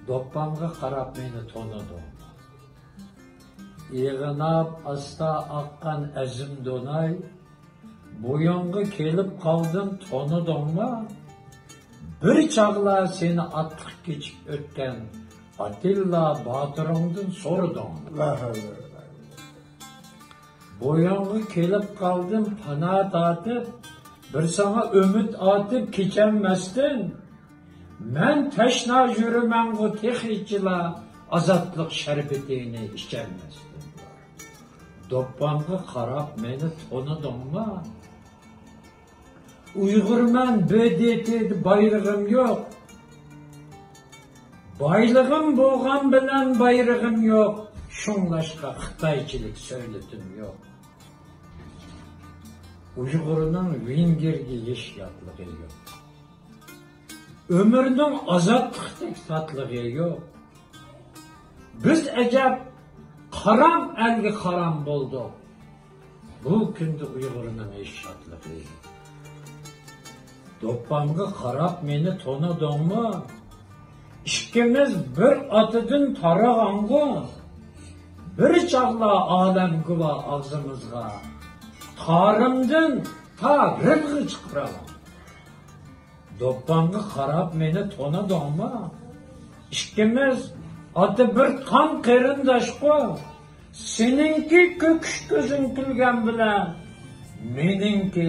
Doppamga qarab meni to'nidi. Yig'inab asta aqqan azim do'nay, bo'yonga kelib qoldim to'nidingmi? Bir chaqlar seni attiq kechib o'tgan Atilla Botiringdan so'radingmi? Bo'yonga kelib qoldim pana tatib, bir sana umid atib kechanmasdin. Men tashna yuraman bu tehichila azatlık şerbetini içermezdim. Doppamga qarab meni to'nidingmi? Uyg'urman bedeti bayrog'im yo'q. Baylig'im bo'lgan bilan bayrog'im yo'q. Şunlaşqa Xitoychilik söyledim yo'q. Uyg'urning Vengerga yashayotlig'i yo'q. Ömrünün azatlıqdek tatlılığı yo'q. Biz ajab qaram elga qaram bo'ldik. Bu kunda Uyg'urning yashayotlig'i. Doppamga qarab meni to'nidingmi? İkimiz bir otidan tarag'angu. Bir chaqla olam guva og'zimizga. Qarimdan ta rizqi chiqiraman. Doppamga qarab meni to'nidingmi? İkimiz oti bir qon qarindoshku. Seninki ko'kish ko'zing kulgan bilan, meningki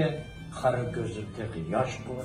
qora ko'zimdagi yosh bu.